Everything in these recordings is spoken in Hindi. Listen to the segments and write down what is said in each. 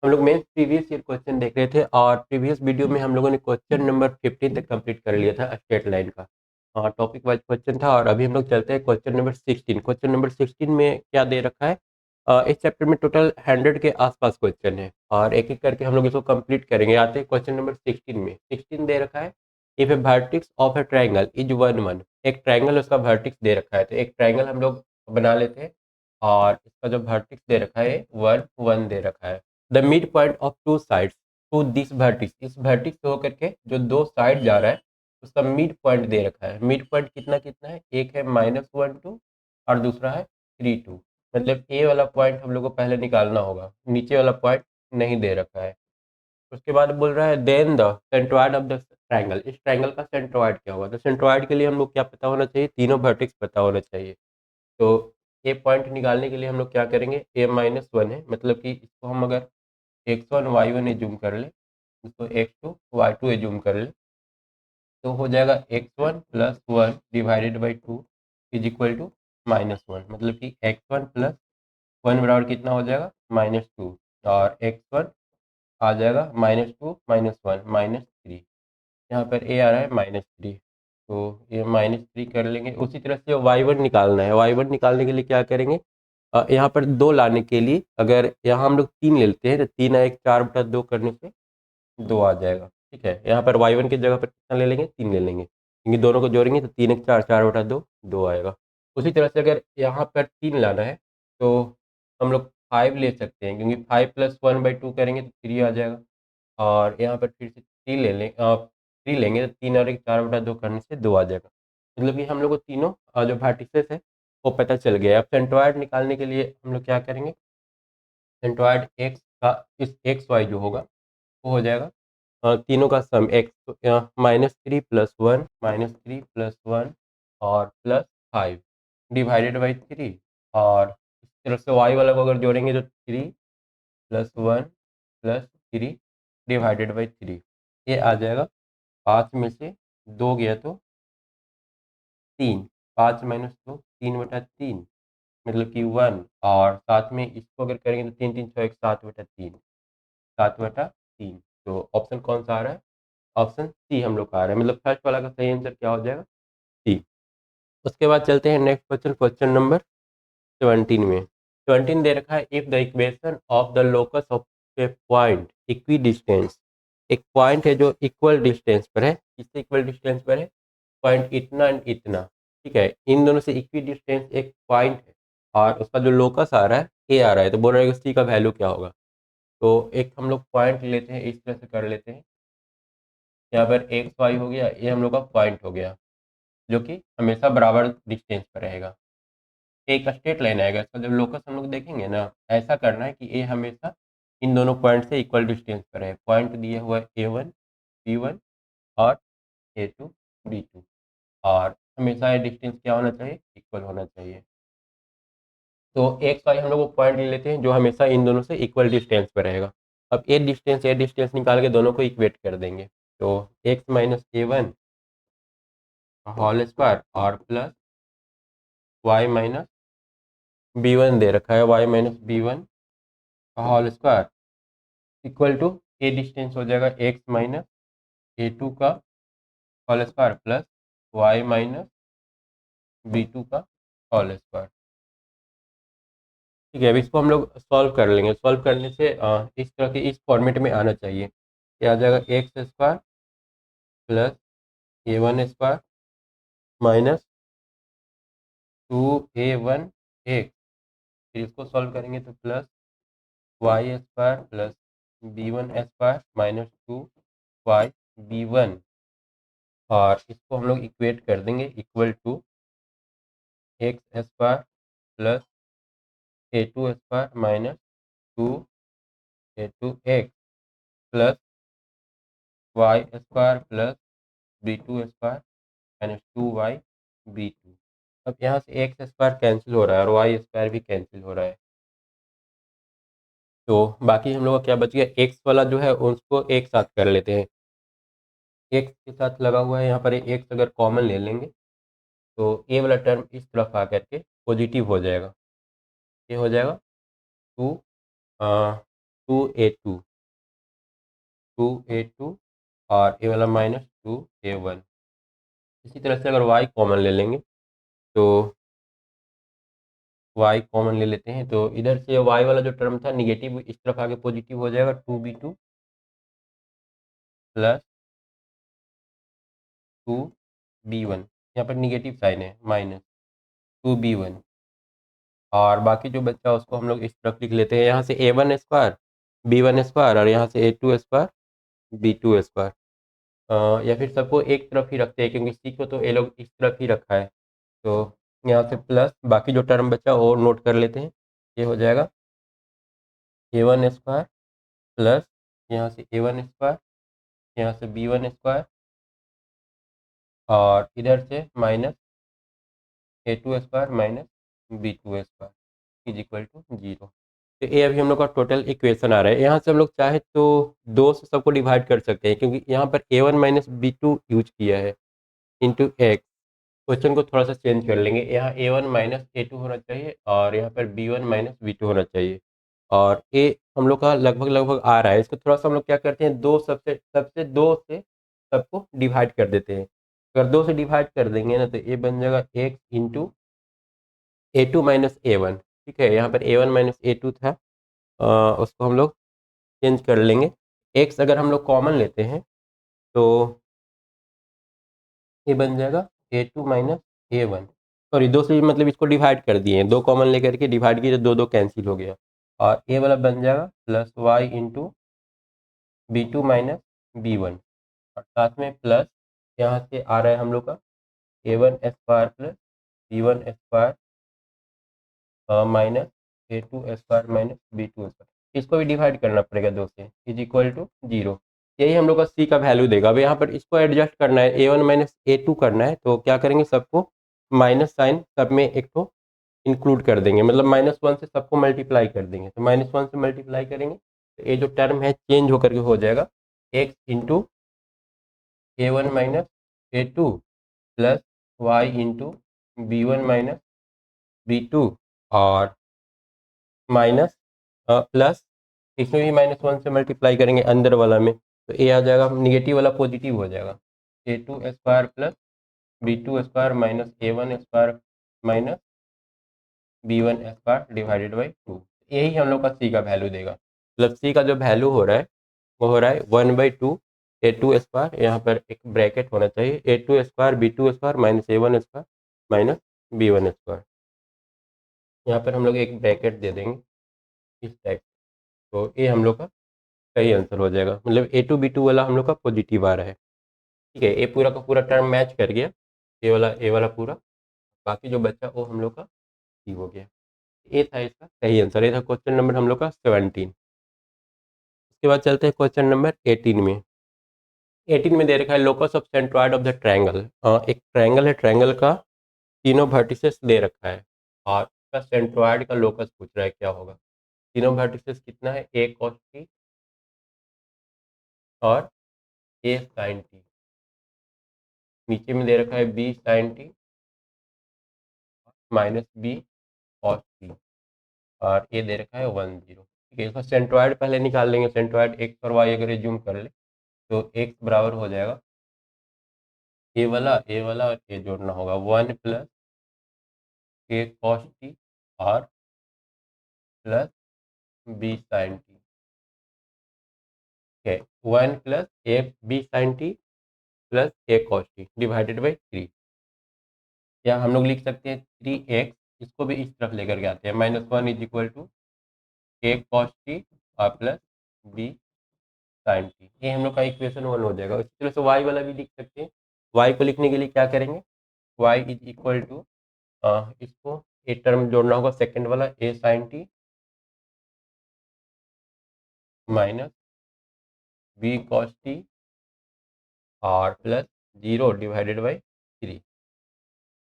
हम लोग मेंस प्रीवियस ईयर क्वेश्चन देख रहे थे और प्रीवियस वीडियो में हम लोगों ने क्वेश्चन नंबर 15 तक कंप्लीट कर लिया था स्ट्रेट लाइन का। टॉपिक वाइज क्वेश्चन था और अभी हम लोग चलते हैं क्वेश्चन नंबर 16। क्वेश्चन नंबर 16 में क्या दे रखा है? इस चैप्टर में टोटल 100 के आसपास क्वेश्चन है और एक एक करके हम लोग इसको कंप्लीट करेंगे। आते हैं क्वेश्चन नंबर 16 में। 16 दे रखा है, if A vertex of A triangle is 1 1। एक ट्राइंगल उसका वर्टेक्स दे रखा है, तो एक ट्राइंगल हम लोग बना लेते हैं और इसका जो वर्टेक्स दे रखा है 1 1 दे रखा है। The mid point of two sides to this vertex, इस वर्टिक्स से होकर के जो दो साइड जा रहा है उसका मिड पॉइंट दे रखा है। मिड पॉइंट कितना कितना है? एक है -1 2 और दूसरा है 3 2। मतलब ए वाला पॉइंट हम लोग को पहले निकालना होगा, नीचे वाला पॉइंट नहीं दे रखा है। उसके बाद बोल रहा है then the centroid of the triangle, इस ट्राइंगल का सेंट्रोइड क्या होगा? तो सेंट्रोइड के लिए हम लोग क्या पता होना चाहिए? तीनों वर्टेक्स पता होना चाहिए। तो ए पॉइंट निकालने के लिए हम लोग क्या करेंगे? a-1 है, मतलब कि इसको हम अगर x1 y1 एज्यूम कर ले, इसको x2 y2 एज्यूम कर ले, तो हो जाएगा x1 plus 1 divided by 2 is equal to -1। मतलब कि x1 प्लस 1 बराबर कितना हो जाएगा? -2। और x1 आ जाएगा -2 -1 -3। यहाँ पर a आ रहा है -3, तो ये -3 कर लेंगे। उसी तरह से y1 निकालना है। y1 निकालने के लिए क्या करेंगे? यहाँ पर 2 लाने के लिए अगर यहाँ हम लोग 3 ले लेते हैं तो 3 एक 4/2 करने से 2 आ जाएगा। ठीक है, यहाँ पर y1 की जगह पर कितना ले लेंगे? 3 ले लेंगे, क्योंकि दोनों को जोड़ेंगे तो 3 एक 4 4/2 2 आएगा। उसी तरह से अगर यहाँ पर 3 लाना है तो हम लोग 5 ले सकते हैं, क्योंकि 5 प्लस 1/2 करेंगे तो 3 आ जाएगा। और यहाँ पर फिर से 3 ले लें 3 लेंगे तो 3 और एक 4/2 करने से 2 आ जाएगा। मतलब कि हम लोग को तीनों जो वर्टिसेस है वो पता चल गया। अब सेंट्रोइड निकालने के लिए हम लोग क्या करेंगे? सेंट्रोइड एक्स का इस एक्स वाई जो होगा वो हो जाएगा तीनों का सम एक्स, -3 प्लस 1 -3 प्लस 1 और प्लस 5 डिवाइडेड बाई 3। और इस तरफ से वाई वाला को अगर जोड़ेंगे तो 3 प्लस 1 प्लस 3 डिवाइडेड बाई 3। ये आ जाएगा 5 में से 2 गया तो 3, 5 माइनस 2 3/3, मतलब कि 1। और साथ में इसको अगर करेंगे तो 3 3 6 1 7/3, 7/3। तो ऑप्शन कौन सा आ रहा है? ऑप्शन सी हम लोग का आ रहा है। मतलब फर्स्ट वाला का सही आंसर क्या हो जाएगा? सी। उसके बाद चलते हैं नेक्स्ट क्वेश्चन, क्वेश्चन नंबर 17 में। 17 दे रखा है, if the equation of the locus of A point equi distance, एक पॉइंट है जो इक्वल डिस्टेंस पर है। किससे इक्वल डिस्टेंस पर है? पॉइंट इतना एंड इतना। ठीक है, इन दोनों से इक्वी डिस्टेंस एक पॉइंट है और उसका जो लोकस आ रहा है ए आ रहा है, तो बोल रहे हैं सी का वैल्यू क्या होगा? तो एक हम लोग पॉइंट लेते हैं, इस तरह से कर लेते हैं। यहाँ पर एक्स वाई हो गया, ये हम लोग का पॉइंट हो गया जो कि हमेशा बराबर डिस्टेंस पर रहेगा। एक स्ट्रेट लाइन आएगा, इसका जब लोकस हम लोग देखेंगे ना, ऐसा करना है कि ए हमेशा इन दोनों पॉइंट से इक्वल डिस्टेंस पर है। पॉइंट दिया हुआ है A1 B1 और A2 B2, और हमेशा ये डिस्टेंस क्या होना चाहिए? इक्वल होना चाहिए। तो एक्स वाई हम लोग वो पॉइंट ले लेते हैं जो हमेशा इन दोनों से इक्वल डिस्टेंस पर रहेगा। अब ए डिस्टेंस निकाल के दोनों को इक्वेट कर देंगे। तो x minus A1 whole square और प्लस वाई माइनस B1 दे रखा है, y minus B1 whole square equal to a distance हो जाएगा एक्स माइनस A2 का whole square plus y minus B2 का होल स्क्वायर। ठीक है, अब इसको हम लोग सॉल्व कर लेंगे। सॉल्व करने से इस तरह के इस फॉर्मेट में आना चाहिए। क्या आ जाएगा? X square plus A1 square minus 2A1 x, फिर इसको सॉल्व करेंगे तो plus y square plus B1 square minus 2YB1, और इसको हम लोग इक्वेट कर देंगे equal to x square plus A2 square minus 2A2 x plus y square plus B2 square minus 2YB2। अब यहाँ से एक्स स्क्वायर कैंसिल हो रहा है और वाई स्क्वायर भी कैंसिल हो रहा है, तो बाकी हम लोग का क्या बच गया? एक्स वाला जो है उसको एक साथ कर लेते हैं। एक्स के साथ लगा हुआ है यहाँ पर, एक्स अगर कॉमन ले लेंगे तो ए वाला टर्म इस तरफ आ करके पॉजिटिव हो जाएगा। ये हो जाएगा 2 2a2 2a2 और ये वाला माइनस 2a1। इसी तरह से अगर y कॉमन ले लेंगे तो y कॉमन ले लेते हैं, तो इधर से y वाला जो टर्म था निगेटिव इस तरफ आगे पॉजिटिव हो जाएगा, 2b2 प्लस 2b1। यहाँ पर निगेटिव साइन है, माइनस 2b1। और बाकी जो बच्चा उसको हम लोग इस तरफ लिख लेते हैं, यहाँ से a1 स्क्वायर b1 स्क्वायर और यहाँ से a2 स्क्वायर b2 स्क्वायर। या फिर सबको एक तरफ ही रखते हैं क्योंकि सी को तो ये लोग इस तरफ ही रखा है, तो यहाँ से प्लस बाकी जो टर्म बचा वो नोट कर लेते हैं। ये हो जाएगा a1 स्क्वायर प्लस यहाँ से a1 स्क्वायर, यहाँ से b1 स्क्वायर और इधर से minus a2 square minus b2 square is equal to 0। तो ये अभी हम लोग का टोटल इक्वेशन आ रहा है। यहाँ से हम लोग चाहे तो 2 से सबको डिवाइड कर सकते हैं क्योंकि यहाँ पर a1 माइनस b2 यूज किया है इंटू एक्स। क्वेश्चन को थोड़ा सा चेंज कर लेंगे, यहाँ a1 माइनस a2 होना चाहिए और यहाँ पर b1 माइनस b2 होना चाहिए। और ए हम लोग का लगभग लगभग आ रहा है, इसको थोड़ा सा हम लोग क्या करते हैं, दो सबसे सबसे दो से सबको डिवाइड कर देते हैं। अगर दो से डिवाइड कर देंगे ना तो ये बन जाएगा x into a2 minus a1। ठीक है, यहाँ पर a1 माइनस a2 था, उसको हम लोग चेंज कर लेंगे। एक्स अगर हम लोग कॉमन लेते हैं तो ये बन जाएगा a2 माइनस a1। सॉरी, दो से मतलब इसको डिवाइड कर दिए हैं, दो कॉमन लेकर के डिवाइड किए तो दो दो कैंसिल हो गया और ए वाला बन जाएगा plus y into b2 minus b1 और साथ में प्लस यहाँ से आ रहा है हम लोग का a1 square plus b1 square minus a2 square minus b2 square. इसको भी डिवाइड करना पड़ेगा दो से, इज इक्वल टू 0। यही हम लोग का सी का वैल्यू देगा। अब यहाँ पर इसको एडजस्ट करना है, a1 माइनस a2 करना है, तो क्या करेंगे, सबको माइनस साइन सब में एक तो इंक्लूड कर देंगे, मतलब -1 से सबको मल्टीप्लाई कर देंगे। तो -1 से मल्टीप्लाई करेंगे तो ये जो टर्म है चेंज होकर के हो जाएगा x into a1 minus a2 plus y into b1 minus b2 और माइनस प्लस इसमें भी -1 से मल्टीप्लाई करेंगे अंदर वाला में, तो ये आ जाएगा निगेटिव वाला पॉजिटिव हो जाएगा, a2 square plus b2 square minus a1 square minus b1 square divided by 2। यही हम लोग का सी का वैल्यू देगा। मतलब सी का जो वैल्यू हो रहा है वो हो रहा है 1/2 a2 स्क्वायर, यहाँ पर एक ब्रैकेट होना चाहिए, a2 square b2 square minus a1 square minus b1 square. यहाँ पर हम लोग एक ब्रैकेट दे देंगे इस टाइप, तो ये हम लोग का सही आंसर हो जाएगा। मतलब a2 b2 वाला हम लोग का पॉजिटिव आ रहा है। ठीक है, ये पूरा का पूरा टर्म मैच कर गया, ए वाला पूरा, बाकी जो बच्चा वो हम लोग का सी हो गया। ये था इसका सही आंसर, ये था क्वेश्चन नंबर हम लोग का 17। उसके बाद चलते हैं क्वेश्चन नंबर 18 में। 18 में दे रखा है locus of centroid of the triangle. एक ट्रायंगल है, ट्रायंगल का तीनों वर्टिसेस दे रखा है और उसका सेंट्रॉइड का लोकस पूछ रहा है क्या होगा। तीनों वर्टिसेस कितना है, a cos t और a sin t। नीचे में दे रखा है b sin t minus b cos t और ये दे रखा है 1 0। ठीक है, इसका सेंट्रॉइड पहले निकाल लेंगे। सेंट्रॉइड x और y अगर एज्यूम कर ले तो x बराबर हो जाएगा ए वाला और ए जोड़ना होगा 1 प्लस a cos t और प्लस b sin t। ठीक है, 1 plus a b sin t plus a cos t divided by 3। या हम लोग लिख सकते हैं 3x, इसको भी इस तरफ लेकर के आते हैं, -1 is equal to a cos t और प्लस b sin t। ये हम लोग का इक्वेशन 1 हो जाएगा। इसी तरह से y वाला भी लिख सकते हैं। y को लिखने के लिए क्या करेंगे, y इज इक्वल टू इसको ए टर्म जोड़ना होगा सेकंड वाला a sin t minus b cos t और प्लस 0 डिवाइडेड बाई 3।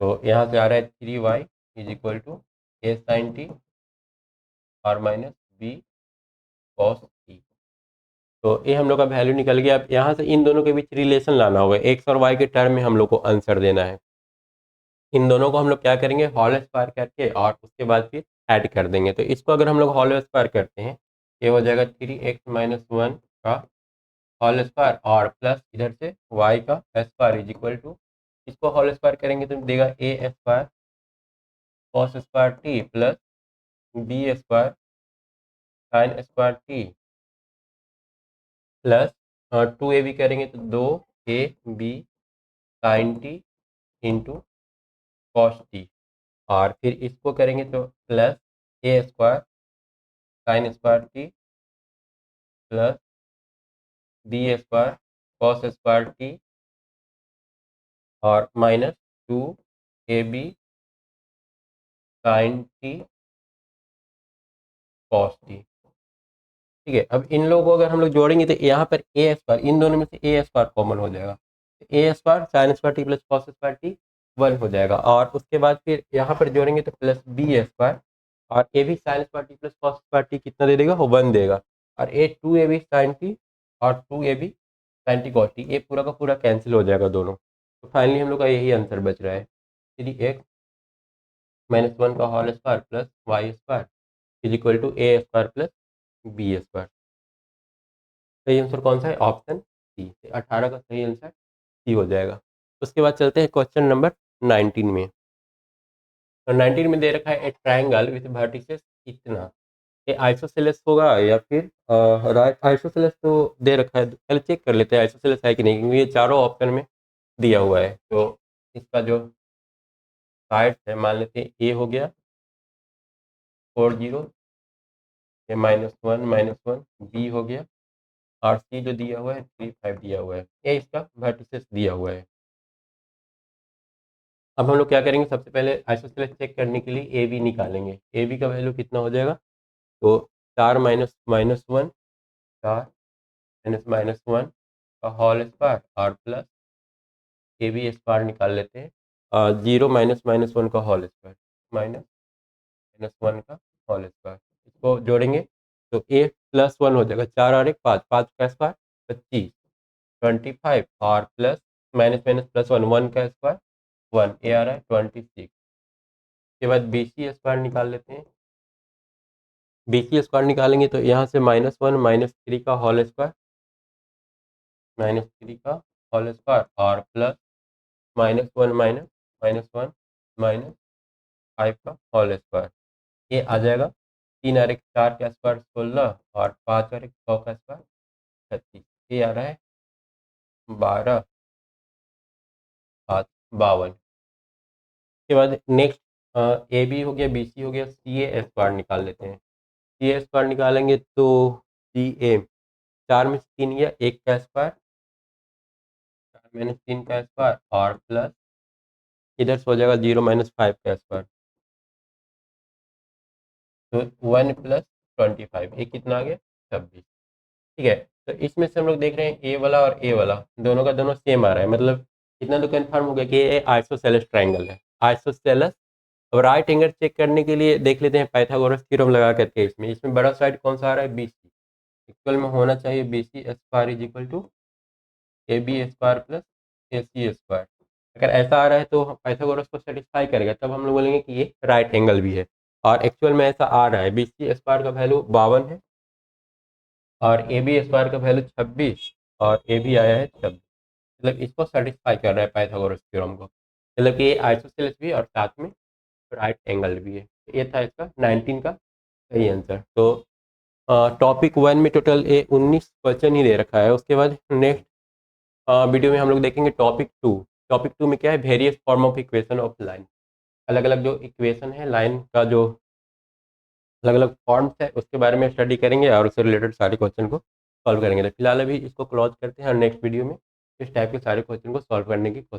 तो यहाँ से आ रहा है 3y is equal to a sin t और माइनस b cos t। तो ये हम लोग का वैल्यू निकल गया। अब यहाँ से इन दोनों के बीच रिलेशन लाना होगा, एक्स और वाई के टर्म में हम लोग को आंसर देना है। इन दोनों को हम लोग क्या करेंगे, होल स्क्वायर करके और उसके बाद फिर ऐड कर देंगे। तो इसको अगर हम लोग होल स्क्वायर करते हैं ये हो जाएगा 3x-1 का होल स्क्वायर और प्लस इधर से y का स्क्वायर इज इक्वल टू, इसको होल स्क्वायर करेंगे तो देगा a square cos square t plus b square sine square t plus 2ab करेंगे तो 2ab sine t into cos t, और फिर इसको करेंगे तो plus a square sine square t plus b square cos square t और minus 2ab sine t cos t. ठीक है, अब इन लोगों को अगर हम लोग जोड़ेंगे तो यहाँ पर ए स्क्वायर, इन दोनों में से ए स्क्वायर कॉमन हो जाएगा, a square sine square t plus cos square t 1 हो जाएगा, और उसके बाद फिर यहाँ पर जोड़ेंगे तो प्लस बी स्क्वायर और ए भी sign square t plus cos square T कितना दे देगा, वो 1 देगा, और ए 2ab साइन टी और 2ab sine t cos T, ये पूरा का पूरा कैंसिल हो जाएगा दोनों। तो फाइनली हम लोग का यही आंसर बच रहा है, 3x-1 का whole square plus y square is equal to a square plus b square. सही आंसर कौन सा है, ऑप्शन सी, 18 का सही आंसर सी हो जाएगा। उसके बाद चलते हैं क्वेश्चन नंबर 19 में। तो 19 में दे रखा है ए ट्राइंगल विथ वर्टिसेस इतना, ये आइसोसेलेस होगा या फिर राइट, आइसोसेलेस तो दे रखा है, पहले चेक कर लेते हैं आइसोसेलेस है कि नहीं, क्योंकि ये चारों ऑप्शन में दिया हुआ है। तो इसका जो साइड है मान लेते हैं ए हो गया 4 0, ये -1 बी हो गया, और सी जो दिया हुआ है 3 5 दिया हुआ है, ये इसका वर्टिसेस दिया हुआ है। अब हम लोग क्या करेंगे, सबसे पहले आइसोसेलेस चेक करने के लिए ए बी निकालेंगे, ए बी का वैल्यू कितना हो जाएगा, तो 4 माइनस माइनस 1, 4 माइनस 1 का होल स्क्वायर और प्लस ए बी स्क्वायर निकाल लेते हैं, 0 माइनस माइनस 1 का होल स्क्वायर माइनस माइनस 1 का होल स्क्वायर, इसको जोड़ेंगे तो ए प्लस 1 हो जाएगा, 4 और 1 5, 5 का स्क्वायर 25, 25 और प्लस माइनस माइनस प्लस 1, 1 का स्क्वायर 1, ए आ रहा है 26। के बाद बी सी स्क्वायर निकाल लेते हैं, बी सी स्क्वायर निकालेंगे तो यहाँ से -1 -3 का होल स्क्वायर, -3 का होल स्क्वायर और प्लस -1 -1 -5 का होल स्क्वायर, ये आ जाएगा 3 और 1 4 का स्क्वायर 16 और 5 और 1 6 का स्क्वायर 36, ये आ रहा है 12 5 52। के बाद नेक्स्ट ए बी हो गया, बी सी हो गया, सी ए स्क्वायर निकाल लेते हैं, सी ए स्क्वायर निकालेंगे तो सी ए 4 में से 3 गया 1 का स्क्वायर, 4 माइनस 3 का स्क्वायर और प्लस इधर से हो जाएगा 0 माइनस 5 का स्क्वायर, तो 1 प्लस 25, ये कितना आ गया 26। ठीक है, तो इसमें से हम लोग देख रहे हैं ए वाला और ए वाला दोनों का दोनों सेम आ रहा है, मतलब इतना तो कंफर्म हो गया कि ये आइसोसेलेस ट्राइंगल है, आइसोसेलेस। अब राइट एंगल चेक करने के लिए देख लेते हैं पाइथागोरस थ्योरम लगा करके, इसमें बड़ा साइड कौन सा आ रहा है, बी सी, इक्वल में होना चाहिए b c square is equal to a b square plus a c square. अगर ऐसा आ रहा है तो पाइथागोरस को सेटिस्फाई करेगा, तब हम लोग बोलेंगे कि ये राइट एंगल भी है, और एक्चुअल में ऐसा आ रहा है, बी सी स्क्वायर का वैल्यू 52 है और ए बी स्क्वायर का वैल्यू 26 और ए भी आया है 26, मतलब इसको सेटिस्फाई कर रहा है पाइथागोरस थ्योरम को, मतलब कि ये आइसोसेलेस भी और साथ में राइट एंगल भी है। तो ये था इसका 19 का सही आंसर। तो टॉपिक 1 में टोटल ये 19 क्वेश्चन ही दे रखा है। उसके बाद नेक्स्ट वीडियो में हम लोग देखेंगे टॉपिक 2। टॉपिक 2 में क्या है, various form of equation of line, अलग अलग जो इक्वेशन है लाइन का, जो अलग अलग फॉर्म्स है उसके बारे में स्टडी करेंगे और उससे रिलेटेड सारे क्वेश्चन को सॉल्व करेंगे। तो फिलहाल अभी इसको क्लोज करते हैं और नेक्स्ट वीडियो में इस टाइप के सारे क्वेश्चन को सॉल्व करने की कोशिश